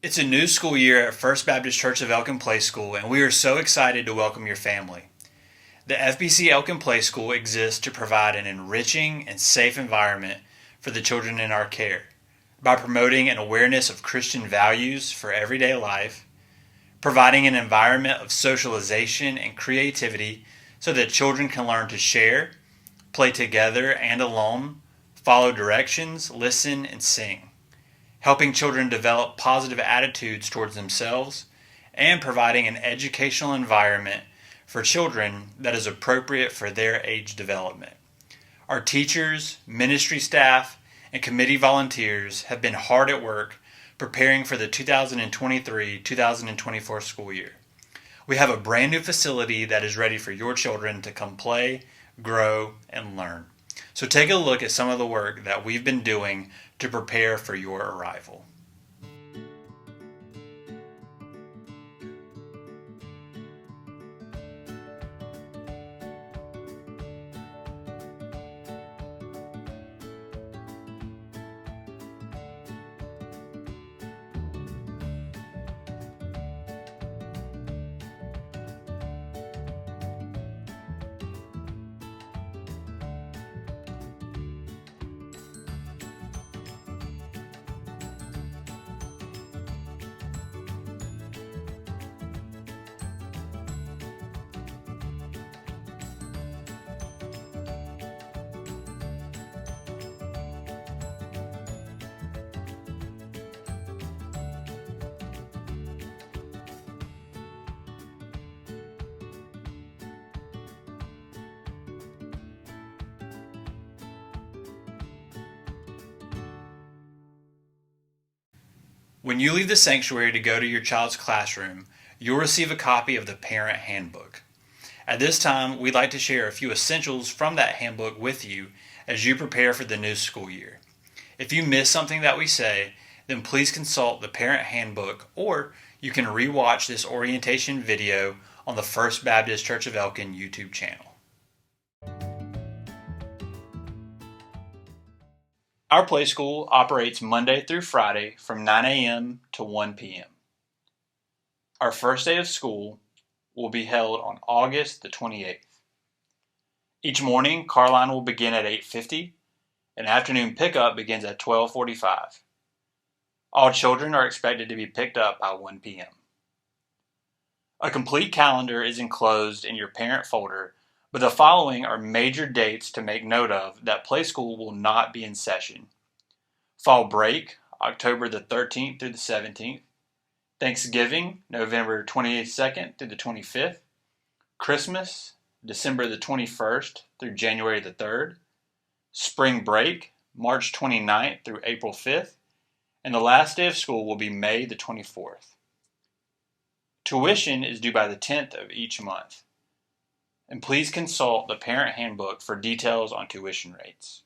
It's a new school year at First Baptist Church of Elkin Playschool, and we are so excited to welcome your family. The FBC Elkin Playschool exists to provide an enriching and safe environment for the children in our care by promoting an awareness of Christian values for everyday life, providing an environment of socialization and creativity so that children can learn to share, play together and alone, follow directions, listen, and sing, helping children develop positive attitudes towards themselves, and providing an educational environment for children that is appropriate for their age development. Our teachers, ministry staff, and committee volunteers have been hard at work preparing for the 2023-2024 school year. We have a brand new facility that is ready for your children to come play, grow, and learn. So take a look at some of the work that we've been doing to prepare for your arrival. When you leave the sanctuary to go to your child's classroom, you'll receive a copy of the Parent Handbook. At this time, we'd like to share a few essentials from that handbook with you as you prepare for the new school year. If you miss something that we say, then please consult the Parent Handbook, or you can re-watch this orientation video on the First Baptist Church of Elkin YouTube channel. Our play school operates Monday through Friday from 9 a.m. to 1 p.m. Our first day of school will be held on August the 28th. Each morning, car line will begin at 8:50, and afternoon pickup begins at 12:45. All children are expected to be picked up by 1 p.m. A complete calendar is enclosed in your parent folder, but the following are major dates to make note of that play school will not be in session. Fall break, October the 13th through the 17th. Thanksgiving, November 22nd through the 25th. Christmas, December the 21st through January the 3rd. Spring break, March 29th through April 5th. And the last day of school will be May the 24th. Tuition is due by the 10th of each month. And please consult the Parent Handbook for details on tuition rates.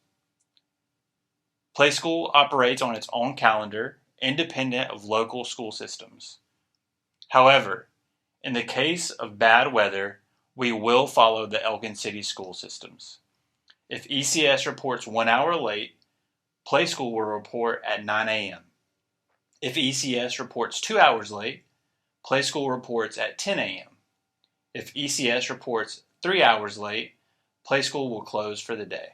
Playschool operates on its own calendar, independent of local school systems. However, in the case of bad weather, we will follow the Elkin City school systems. If ECS reports 1 hour late, Playschool will report at 9 a.m. If ECS reports 2 hours late, Playschool reports at 10 a.m. If ECS reports 3 hours late, Playschool will close for the day.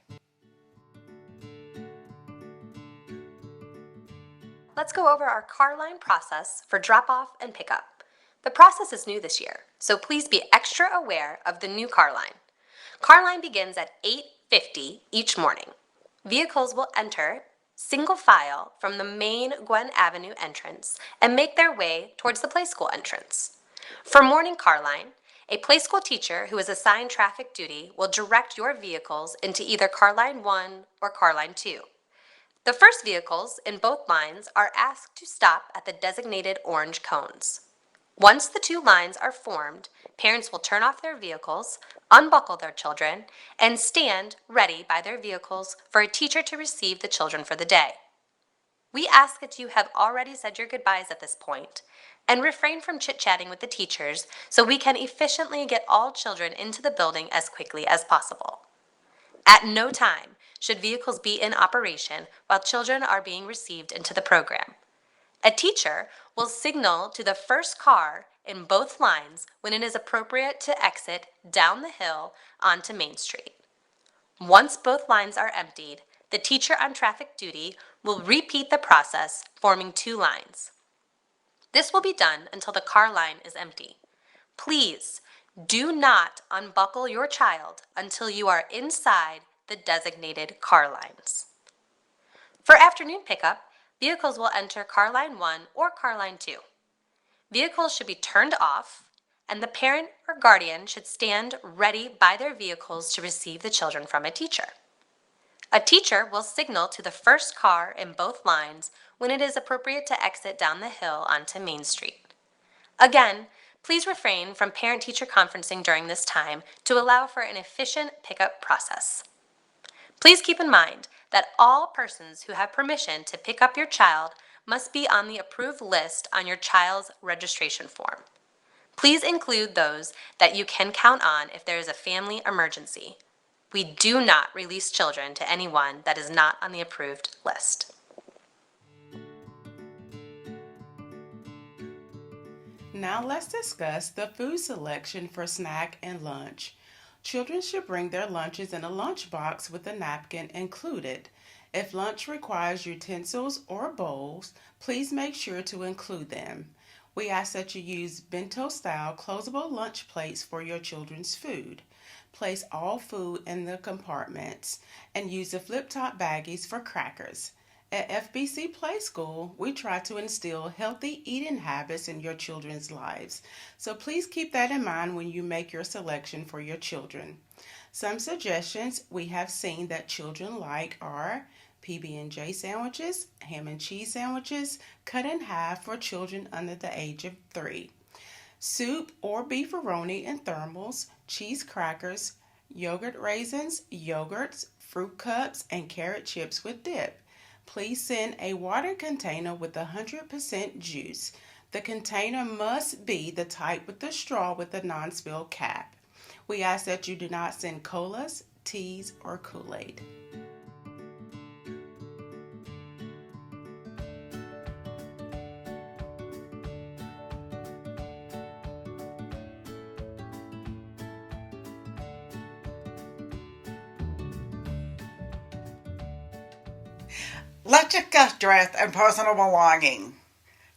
Let's go over our car line process for drop-off and pickup. The process is new this year, so please be extra aware of the new car line. Car line begins at 8:50 each morning. Vehicles will enter single file from the main Gwen Avenue entrance and make their way towards the Playschool entrance. For morning car line, a Playschool teacher who is assigned traffic duty will direct your vehicles into either car line 1 or car line 2. The first vehicles in both lines are asked to stop at the designated orange cones. Once the two lines are formed, parents will turn off their vehicles, unbuckle their children, and stand ready by their vehicles for a teacher to receive the children for the day. We ask that you have already said your goodbyes at this point and refrain from chit-chatting with the teachers so we can efficiently get all children into the building as quickly as possible. At no time should vehicles be in operation while children are being received into the program. A teacher will signal to the first car in both lines when it is appropriate to exit down the hill onto Main Street. Once both lines are emptied, the teacher on traffic duty will repeat the process, forming two lines. This will be done until the car line is empty. Please do not unbuckle your child until you are inside the designated car lines. For afternoon pickup, vehicles will enter car line 1 or car line 2. Vehicles should be turned off, and the parent or guardian should stand ready by their vehicles to receive the children from a teacher. A teacher will signal to the first car in both lines when it is appropriate to exit down the hill onto Main Street. Again, please refrain from parent-teacher conferencing during this time to allow for an efficient pickup process. Please keep in mind that all persons who have permission to pick up your child must be on the approved list on your child's registration form. Please include those that you can count on if there is a family emergency. We do not release children to anyone that is not on the approved list. Now let's discuss the food selection for snack and lunch. Children should bring their lunches in a lunchbox with a napkin included. If lunch requires utensils or bowls, please make sure to include them. We ask that you use bento-style closable lunch plates for your children's food. Place all food in the compartments and use the flip-top baggies for crackers. At FBC Playschool, we try to instill healthy eating habits in your children's lives, so please keep that in mind when you make your selection for your children. Some suggestions we have seen that children like are PB&J sandwiches, ham and cheese sandwiches, cut in half for children under the age of 3. Soup or beefaroni in thermals, cheese crackers, yogurt raisins, yogurts, fruit cups, and carrot chips with dip. Please send a water container with 100% juice. The container must be the type with the straw with a non-spill cap. We ask that you do not send colas, teas, or Kool-Aid. Let's discuss dress and personal belonging.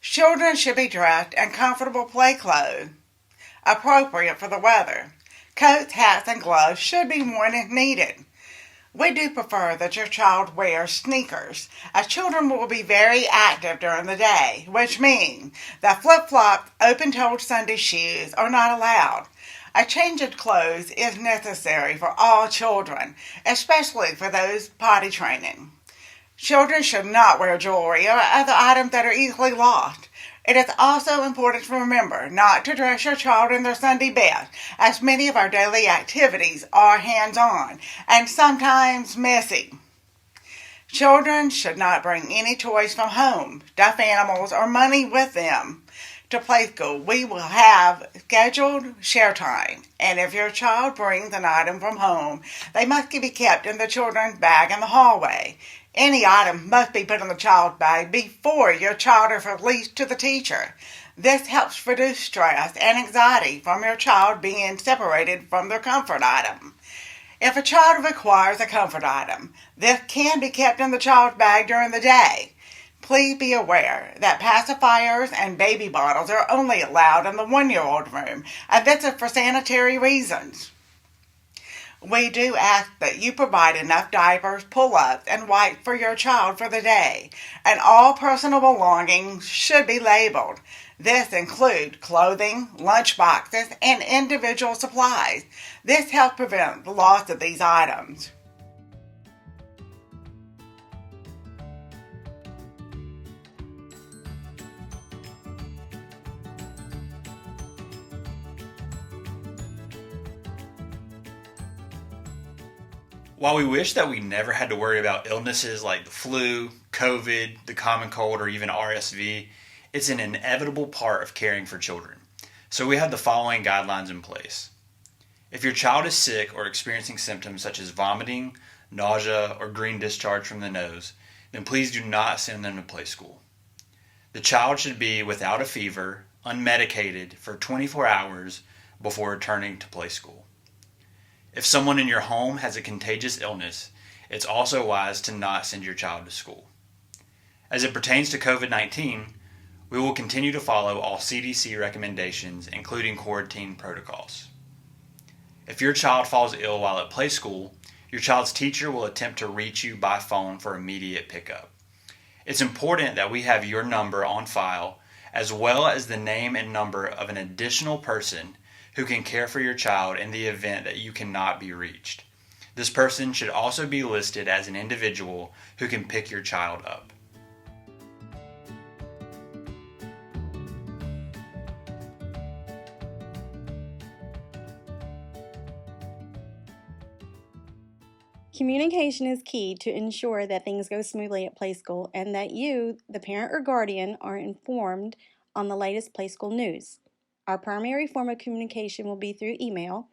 Children should be dressed in comfortable play clothes, appropriate for the weather. Coats, hats, and gloves should be worn if needed. We do prefer that your child wears sneakers, as children will be very active during the day, which means that flip-flops, open-toed Sunday shoes are not allowed. A change of clothes is necessary for all children, especially for those potty training. Children should not wear jewelry or other items that are easily lost. It is also important to remember not to dress your child in their Sunday best, as many of our daily activities are hands-on and sometimes messy. Children should not bring any toys from home, stuffed animals, or money with them. To Playschool, we will have scheduled share time, and if your child brings an item from home, they must be kept in the children's bag in the hallway. Any item must be put in the child's bag before your child is released to the teacher. This helps reduce stress and anxiety from your child being separated from their comfort item. If a child requires a comfort item, this can be kept in the child's bag during the day. Please be aware that pacifiers and baby bottles are only allowed in the 1-year-old room, and this is for sanitary reasons. We do ask that you provide enough diapers, pull-ups, and wipes for your child for the day, and all personal belongings should be labeled. This includes clothing, lunch boxes, and individual supplies. This helps prevent the loss of these items. While we wish that we never had to worry about illnesses like the flu, COVID, the common cold, or even RSV, it's an inevitable part of caring for children. So we have the following guidelines in place. If your child is sick or experiencing symptoms such as vomiting, nausea, or green discharge from the nose, then please do not send them to Playschool. The child should be without a fever, unmedicated for 24 hours before returning to play school. If someone in your home has a contagious illness, it's also wise to not send your child to school. As it pertains to COVID-19, we will continue to follow all CDC recommendations, including quarantine protocols. If your child falls ill while at play school, your child's teacher will attempt to reach you by phone for immediate pickup. It's important that we have your number on file, as well as the name and number of an additional person who can care for your child in the event that you cannot be reached. This person should also be listed as an individual who can pick your child up. Communication is key to ensure that things go smoothly at Playschool and that you, the parent or guardian, are informed on the latest Playschool news. Our primary form of communication will be through email,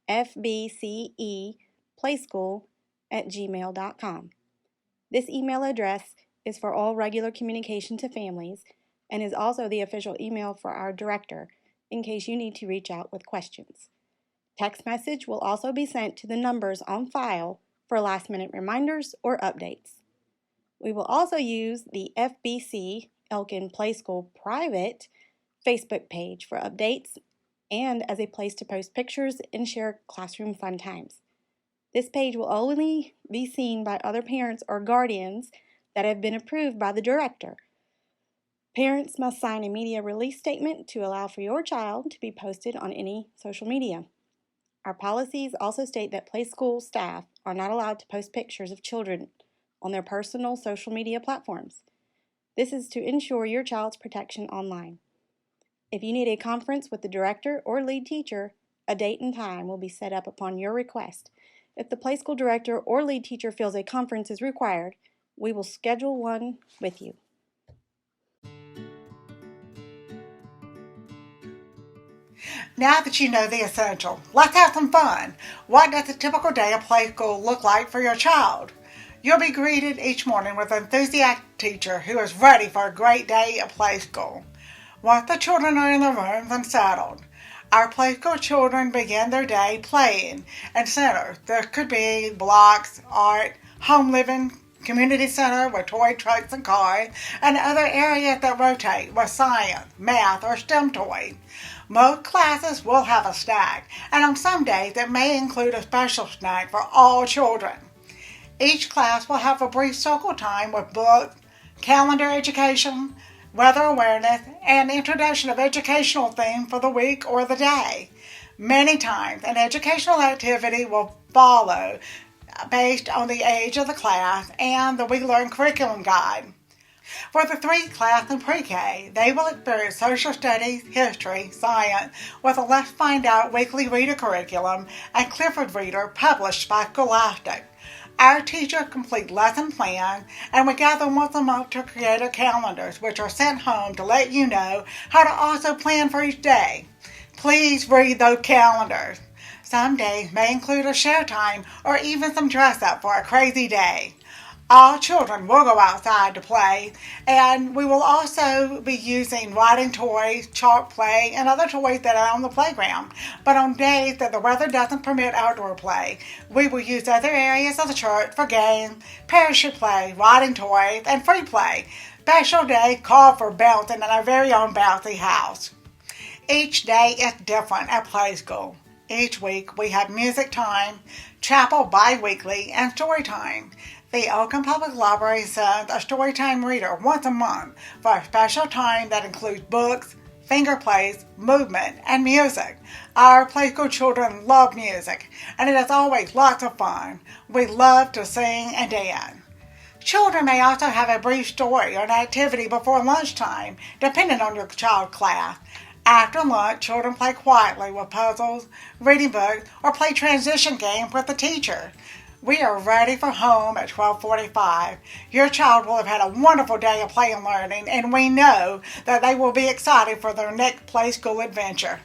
fbceplayschool@gmail.com. This email address is for all regular communication to families and is also the official email for our director in case you need to reach out with questions. Text message will also be sent to the numbers on file for last-minute reminders or updates. We will also use the FBC Elkin Playschool private Facebook page for updates and as a place to post pictures and share classroom fun times. This page will only be seen by other parents or guardians that have been approved by the director. Parents must sign a media release statement to allow for your child to be posted on any social media. Our policies also state that Playschool staff are not allowed to post pictures of children on their personal social media platforms. This is to ensure your child's protection online. If you need a conference with the director or lead teacher, a date and time will be set up upon your request. If the Playschool director or lead teacher feels a conference is required, we will schedule one with you. Now that you know the essential, let's have some fun. What does a typical day of Playschool look like for your child? You'll be greeted each morning with an enthusiastic teacher who is ready for a great day of Playschool. Once the children are in their rooms and settled, our Playschool children begin their day playing in centers. There could be blocks, art, home living, community center with toy trucks and cars, and other areas that rotate with science, math, or STEM toys. Most classes will have a snack, and on some days it may include a special snack for all children. Each class will have a brief circle time with books, calendar education, weather awareness, and introduction of educational theme for the week or the day. Many times, an educational activity will follow based on the age of the class and the We Learn curriculum guide. For the 3 class in pre-K, they will experience social studies, history, science, with a Let's Find Out weekly reader curriculum and Clifford Reader published by Scholastic. Our teachers complete lesson plans, and we gather once a month to create our calendars, which are sent home to let you know how to also plan for each day. Please read those calendars. Some days may include a showtime or even some dress up for a crazy day. All children will go outside to play, and we will also be using writing toys, chalk play, and other toys that are on the playground. But on days that the weather doesn't permit outdoor play, we will use other areas of the church for games, parachute play, writing toys, and free play. Special day called for bouncing in our very own bouncy house. Each day is different at Playschool. Each week we have music time, chapel bi-weekly, and story time. The Elkin Public Library sends a Storytime reader once a month for a special time that includes books, finger plays, movement, and music. Our Playschool children love music, and it is always lots of fun. We love to sing and dance. Children may also have a brief story or an activity before lunchtime, depending on your child's class. After lunch, children play quietly with puzzles, reading books, or play transition games with the teacher. We are ready for home at 12:45. Your child will have had a wonderful day of play and learning, and we know that they will be excited for their next Playschool adventure.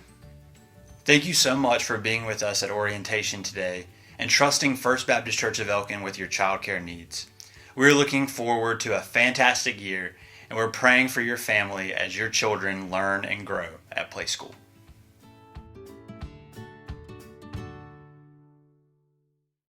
Thank you so much for being with us at orientation today and trusting First Baptist Church of Elkin with your childcare needs. We're looking forward to a fantastic year and we're praying for your family as your children learn and grow at Playschool.